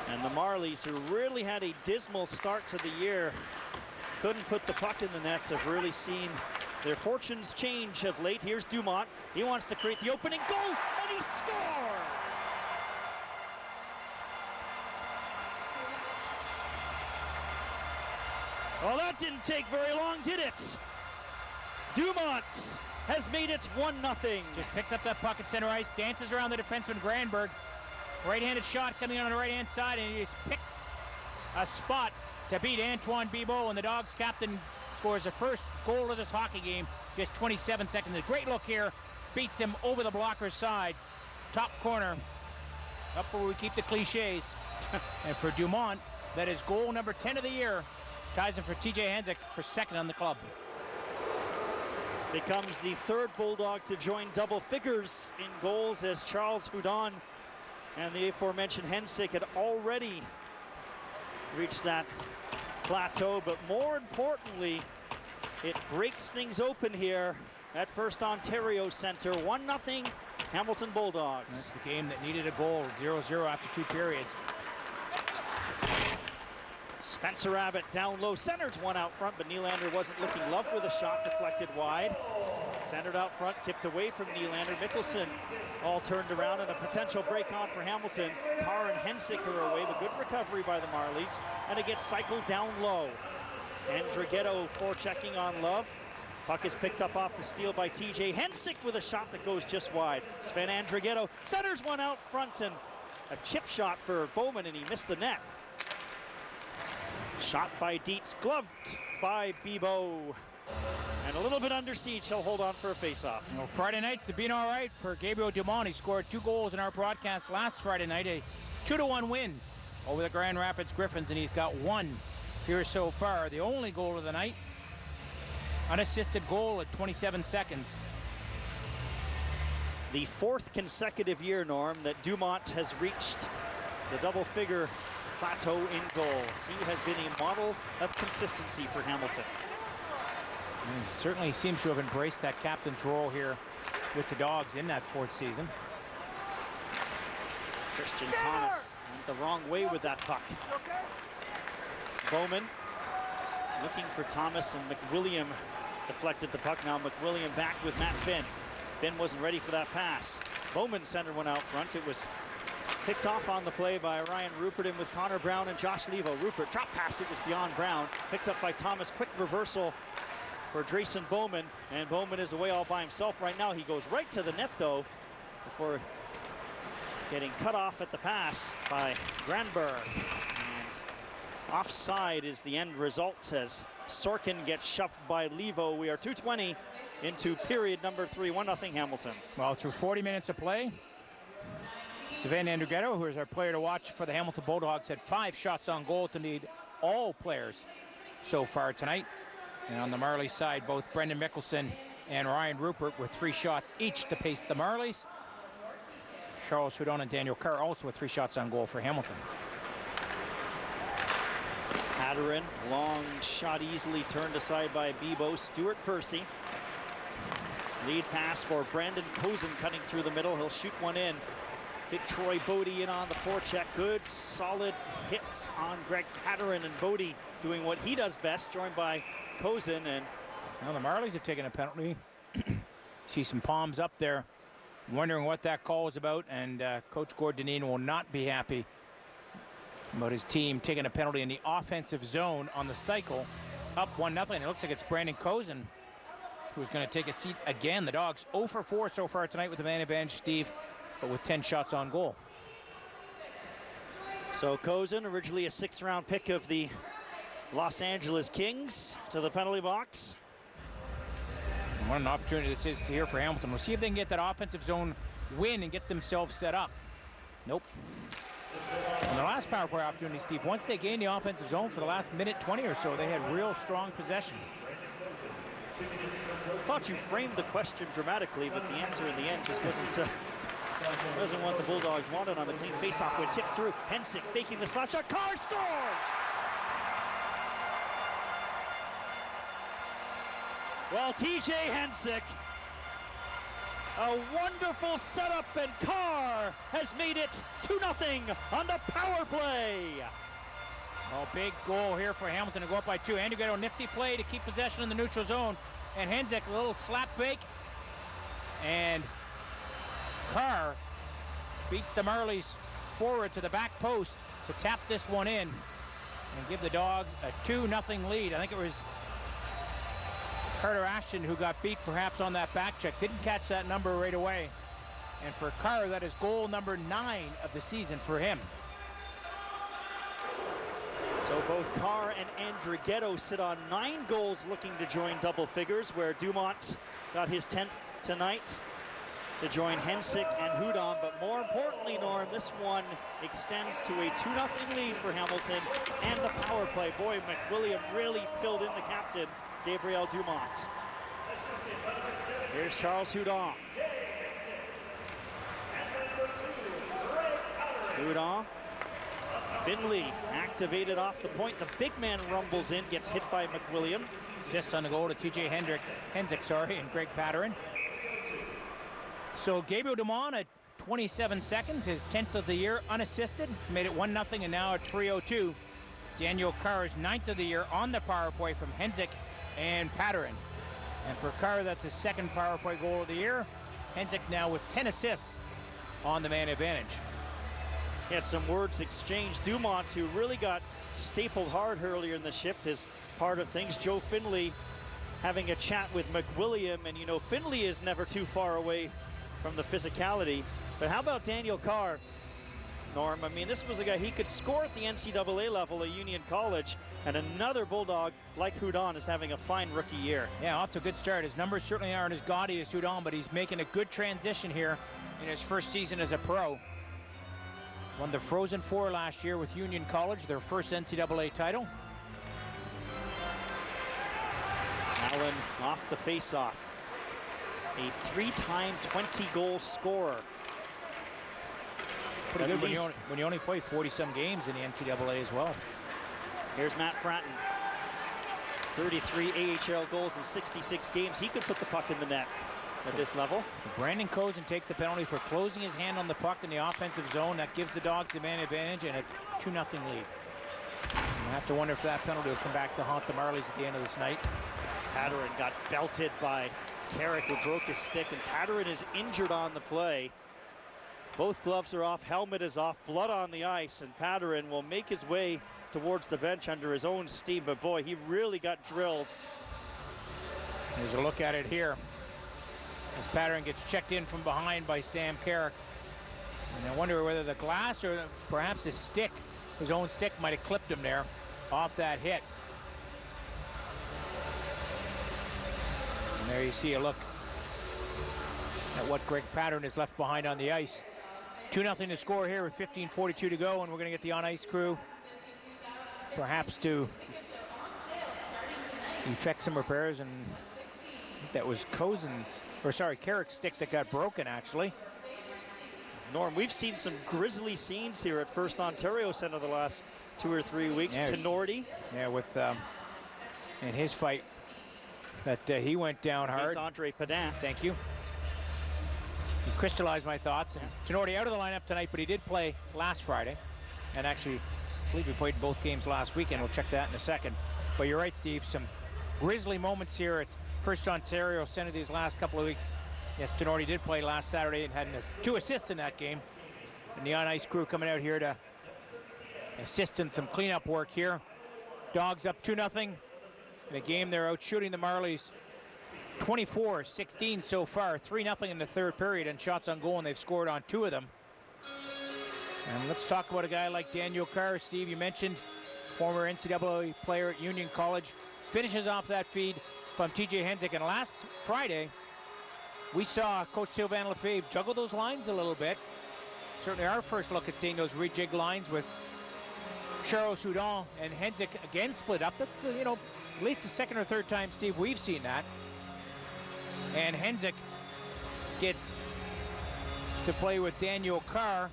And the Marlies, who really had a dismal start to the year, couldn't put the puck in the nets, have really seen their fortunes change of late. Here's Dumont. He wants to create the opening goal, and he scores! Well, that didn't take very long, did it? Dumont has made it 1-0. Just picks up that puck at center ice, dances around the defenseman Granberg. Right-handed shot coming on the right-hand side, and he just picks a spot to beat Antoine Bibeau, and the Dogs captain scores the first goal of this hockey game. Just 27 seconds. A great look here. Beats him over the blocker's side. Top corner. Up where we keep the cliches. And for Dumont, that is goal number 10 of the year. Ties him for TJ Hensick for second on the club. Becomes the third Bulldog to join double figures in goals, as Charles Hudon and the aforementioned Hensick had already reached that plateau. But more importantly, it breaks things open here at First Ontario Centre. 1-0 Hamilton Bulldogs. That's the game that needed a goal. 0-0 after 2 periods. Spencer Abbott down low, centers one out front, but Nylander wasn't looking. Love with a shot deflected wide. Centered out front, tipped away from Nylander. Mickelson all turned around, and a potential break on for Hamilton. Carr and Hensick are away, but good recovery by the Marlies. And it gets cycled down low. Andrighetto forechecking on Love. Puck is picked up off the steal by TJ Hensick with a shot that goes just wide. Sven Andrighetto centers one out front, and a chip shot for Bowman, and he missed the net. Shot by Dietz, gloved by Bibeau. And a little bit under siege, he'll hold on for a face-off. Well, Friday nights have been all right for Gabriel Dumont. He scored 2 goals in our broadcast last Friday night, a 2-1 win over the Grand Rapids Griffins, and he's got 1 here so far. The only goal of the night, unassisted goal at 27 seconds. The 4th consecutive year, Norm, that Dumont has reached the double-figure plateau in goals. He has been a model of consistency for Hamilton. And he certainly seems to have embraced that captain's role here with the Dogs in that 4th season. Christian Thomas went the wrong way with that puck. Bowman looking for Thomas, and McWilliam deflected the puck. Now McWilliam back with Matt Finn. Finn wasn't ready for that pass. Bowman centered one out front. It was picked off on the play by Ryan Rupert, and with Connor Brown and Josh Levo. Rupert drop pass, it was beyond Brown. Picked up by Thomas, quick reversal for Drayson Bowman, and Bowman is away all by himself right now. He goes right to the net though, before getting cut off at the pass by Granberg. And offside is the end result as Sorkin gets shoved by Levo. We are 2:20 into period number 3, 1-0 Hamilton. Well, through 40 minutes of play, Sven Andrighetto, who is our player to watch for the Hamilton Bulldogs, had 5 shots on goal to lead all players so far tonight. And on the Marlies side, both Brendan Mickelson and Ryan Rupert with 3 shots each to pace the Marlies. Charles Hudon and Daniel Carr also with 3 shots on goal for Hamilton. Hatteran, long shot easily turned aside by Bibeau. Stuart Percy. Lead pass for Brandon Cozen cutting through the middle. He'll shoot one in. Big Troy Bodie in on the forecheck. Good, solid hits on Greg Hatteran, and Bodie doing what he does best, joined by Cozen. And now the Marlies have taken a penalty. See some palms up there, wondering what that call is about, and Coach Gord Dineen will not be happy about his team taking a penalty in the offensive zone on the cycle. Up 1-0. It looks like it's Brandon Cozen who's going to take a seat again. The Dogs 0 for 4 so far tonight with the man advantage, Steve, but with 10 shots on goal. So Cozen, originally a 6th-round pick of the Los Angeles Kings, to the penalty box. And what an opportunity this is here for Hamilton. We'll see if they can get that offensive zone win and get themselves set up. Nope. On the last power play opportunity, Steve, once they gained the offensive zone for the last minute 20 or so, they had real strong possession. I thought you framed the question dramatically, but the answer in the end just wasn't what the Bulldogs wanted on the clean faceoff. When tipped through, Hensick faking the slap shot. Carr scores! Well, TJ Hensick, a wonderful setup, and Carr has made it 2-0 on the power play. Oh, big goal here for Hamilton to go up by 2. Andrighetto, nifty play to keep possession in the neutral zone. And Henzik, a little slap fake. And Carr beats the Marlies forward to the back post to tap this one in and give the Dogs a 2-0 lead. I think it was Carter Ashton who got beat perhaps on that back check. Didn't catch that number right away. And for Carr, that is goal number 9 of the season for him. So both Carr and Andrighetto sit on 9 goals looking to join double figures, where Dumont got his 10th tonight to join Hensick and Hudon. But more importantly, Norm, this one extends to a 2-0 lead for Hamilton and the power play. Boy, McWilliam really filled in the captain, Gabriel Dumont. Here's Charles Hudon. Hudon. Finley activated off the point. The big man rumbles in, gets hit by McWilliam. Just on the goal to TJ Hensick, and Greg Patterin. So Gabriel Dumont at 27 seconds, his 10th of the year, unassisted. Made it 1-0 and now at 3:02. Daniel Carr's 9th of the year on the power play from Hensick and Patterin. And for Carr, that's his 2nd power play goal of the year. Hensick now with 10 assists on the man advantage. He had some words exchanged. Dumont, who really got stapled hard earlier in the shift, is part of things. Joe Finley having a chat with McWilliam, and you know Finley is never too far away from the physicality. But how about Daniel Carr, Norm? I mean, this was a guy, he could score at the NCAA level at Union College, and another Bulldog like Hudon is having a fine rookie year. Yeah, off to a good start. His numbers certainly aren't as gaudy as Hudon, but he's making a good transition here in his first season as a pro. Won the Frozen Four last year with Union College, their first NCAA title. Allen off the face-off. A 3-time 20-goal scorer. Pretty good when you only play 40-some games in the NCAA as well. Here's Matt Fratton. 33 AHL goals in 66 games. He could put the puck in the net at this level. Brandon Cozen takes a penalty for closing his hand on the puck in the offensive zone. That gives the Dogs the man advantage and a 2-0 lead. I have to wonder if that penalty will come back to haunt the Marlies at the end of this night. Patterin got belted by Carrick, who broke his stick, and Patterin is injured on the play. Both gloves are off, helmet is off, blood on the ice, and Patterin will make his way towards the bench under his own steam. But boy, he really got drilled. There's a look at it here as Patterin gets checked in from behind by Sam Carrick. And I wonder whether the glass or perhaps his stick, his own stick, might have clipped him there off that hit. And there you see a look at what Greg Patterin has left behind on the ice. 2-0 to score here with 15:42 to go, and we're going to get the on-ice crew perhaps to effect some repairs. And that was Carrick's stick that got broken, actually. Norm, we've seen some grisly scenes here at First Ontario Centre the last 2 or 3 weeks. Yeah, Tenorti. Yeah, with in his fight that he went down hard. Here's Andre Pedin. Thank you. You crystallized my thoughts. And Tenorti out of the lineup tonight, but he did play last Friday. And actually, I believe he played both games last weekend. We'll check that in a second. But you're right, Steve. Some grisly moments here at First Ontario Centre these last couple of weeks. Yes, Tenorti did play last Saturday and had 2 assists in that game. And the on-ice crew coming out here to assist in some cleanup work here. Dogs up 2-0. In a game they're out shooting the Marlies 24-16 so far. 3-0 in the third period and shots on goal, and they've scored on 2 of them. And let's talk about a guy like Daniel Carr. Steve, you mentioned former NCAA player at Union College. Finishes off that feed from TJ Hensick. And last Friday, we saw Coach Sylvain Lefebvre juggle those lines a little bit. Certainly our first look at seeing those rejig lines with Charles Hudon and Hensick again split up. That's, you know, at least the second or third time, Steve, we've seen that. And Hensick gets to play with Daniel Carr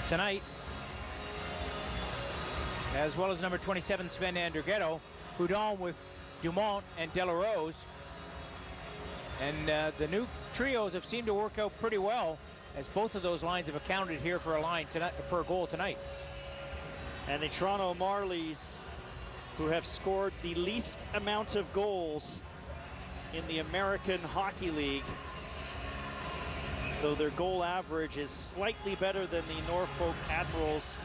tonight, as well as number 27, Sven Andrighetto. Hudon with Dumont and Delarose. And the new trios have seemed to work out pretty well. as both of those lines have accounted here for a goal tonight. And the Toronto Marlies, who have scored the least amount of goals in the American Hockey League, though their goal average is slightly better than the Norfolk Admirals,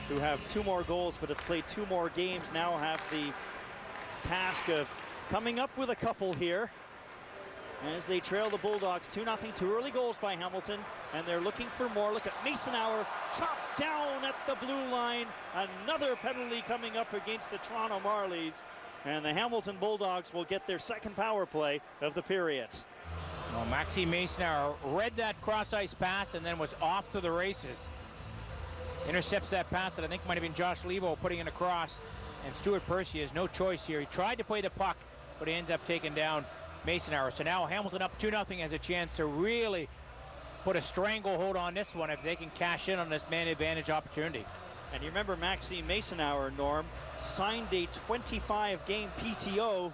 who have 2 more goals but have played 2 more games, now have the task of coming up with a couple here as they trail the Bulldogs 2-0. 2 early goals by Hamilton, and they're looking for more. Look at Masonauer, chopped down at the blue line. Another penalty coming up against the Toronto Marlies, and the Hamilton Bulldogs will get their second power play of the period. Well, Maxime Masonauer read that cross-ice pass and then was off to the races. Intercepts that pass that I think might have been Josh Levo putting it across, and Stuart Percy has no choice here. He tried to play the puck, but he ends up taking down Masonauer. So now Hamilton up 2-0 has a chance to really put a stranglehold on this one if they can cash in on this man advantage opportunity. And you remember Maxime Masonauer, Norm, signed a 25-game PTO,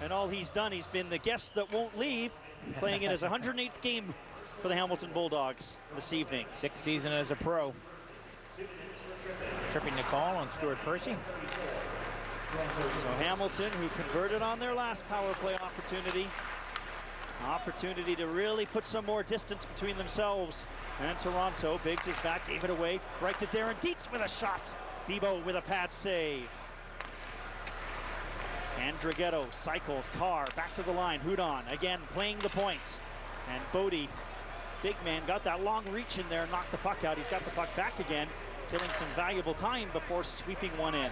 and all he's done, he's been the guest that won't leave, playing in his 108th game for the Hamilton Bulldogs this evening. 6th season as a pro. Tripping the call on Stuart Percy. So Hamilton, who converted on their last power play opportunity to really put some more distance between themselves and Toronto. Biggs is back, gave it away right to Darren Dietz with a shot. Bibeau with a pad save. And Draghetto cycles, Carr back to the line. Houdon again playing the point. And Bodie, big man, got that long reach in there, knocked the puck out. He's got the puck back again, killing some valuable time before sweeping one in.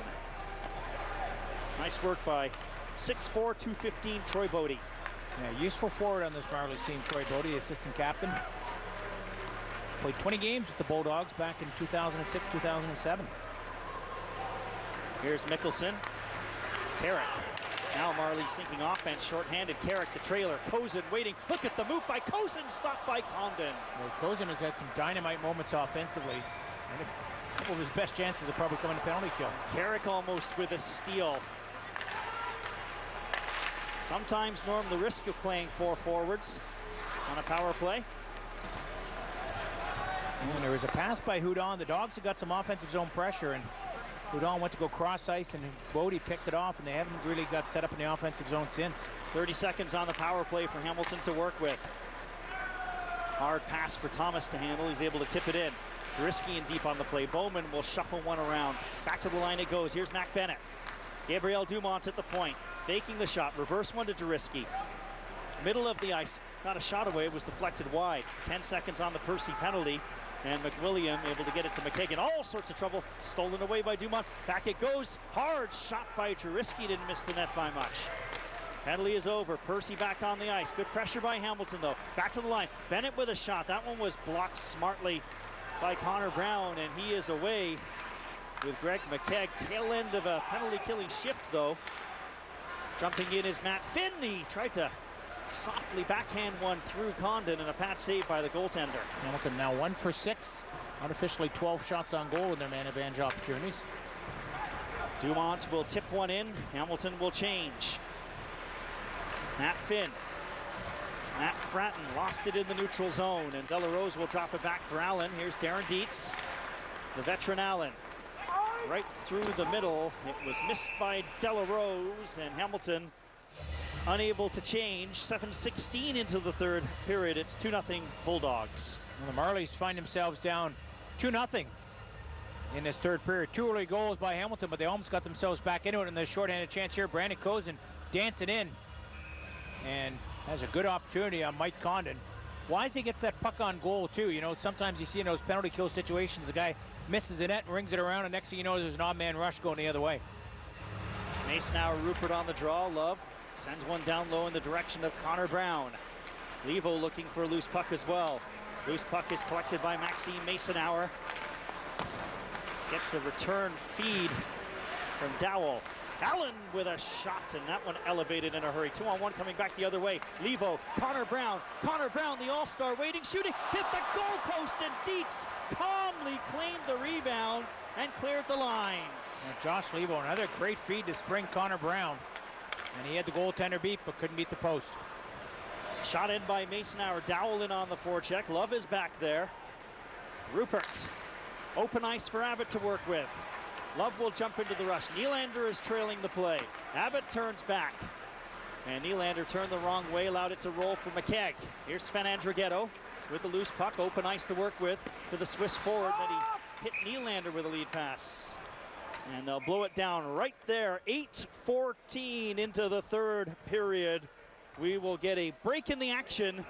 Nice work by 6'4", 215 Troy Bodie. Yeah, useful forward on this Marlies team, Troy Bodie, assistant captain. Played 20 games with the Bulldogs back in 2006, 2007. Here's Mickelson. Carrick. Now Marlies thinking offense, shorthanded. Carrick, the trailer. Kozin waiting. Look at the move by Kozin, stopped by Condon. Well, Kozin has had some dynamite moments offensively, and a couple of his best chances have probably come in a penalty kill. Carrick almost with a steal. Sometimes, Norm, the risk of playing 4 forwards on a power play. And there was a pass by Houdon. The Dogs have got some offensive zone pressure, and Houdon went to go cross ice, and Bodie picked it off, and they haven't really got set up in the offensive zone since. 30 seconds on the power play for Hamilton to work with. Hard pass for Thomas to handle. He's able to tip it in. Drisky and deep on the play. Bowman will shuffle one around. Back to the line it goes. Here's Mac Bennett. Gabriel Dumont at the point. Faking the shot. Reverse one to Drisky. Middle of the ice. Not a shot away. It was deflected wide. 10 seconds on the Percy penalty. And McWilliam able to get it to McKagan. All sorts of trouble. Stolen away by Dumont. Back it goes. Hard shot by Drisky. Didn't miss the net by much. Penalty is over. Percy back on the ice. Good pressure by Hamilton, though. Back to the line. Bennett with a shot. That one was blocked smartly by Connor Brown, and he is away with Greg McKegg. Tail end of a penalty-killing shift, though. Jumping in is Matt Finn. He tried to softly backhand one through Condon, and a pat save by the goaltender. Hamilton now 1 for 6. Unofficially 12 shots on goal in their man advantage opportunities. Dumont will tip one in. Hamilton will change. Matt Finn. Matt Fratton lost it in the neutral zone, and Delarose will drop it back for Allen. Here's Darren Dietz, the veteran Allen. Right through the middle. It was missed by Delarose, and Hamilton unable to change. 7:16 into the third period. It's 2-0 Bulldogs. Well, the Marlies find themselves down 2-0 in this third period. 2 early goals by Hamilton, but they almost got themselves back into it in the shorthanded chance here. Brandon Kozin dancing in and has a good opportunity on Mike Condon. Wisely gets that puck on goal too. You know, sometimes you see in those penalty kill situations, the guy misses the net and rings it around, and next thing you know, there's an odd man rush going the other way. Masonauer, Rupert on the draw. Love sends one down low in the direction of Connor Brown. Levo looking for a loose puck as well. Loose puck is collected by Maxime Masonauer. Gets a return feed from Dowell. Allen with a shot, and that one elevated in a hurry. 2-on-1 coming back the other way. Levo, Connor Brown, the all-star waiting, shooting, hit the goalpost, and Dietz calmly claimed the rebound and cleared the lines. And Josh Levo, another great feed to spring Connor Brown. And he had the goaltender beat, but couldn't beat the post. Shot in by Masonauer. Dowell in on the forecheck. Love is back there. Rupert. Open ice for Abbott to work with. Love will jump into the rush. Nylander is trailing the play. Abbott turns back. And Nylander turned the wrong way, allowed it to roll for McKegg. Here's Sven Andrighetto with the loose puck. Open ice to work with for the Swiss forward. Then he hit Nylander with a lead pass. And they'll blow it down right there. 8:14 into the third period. We will get a break in the action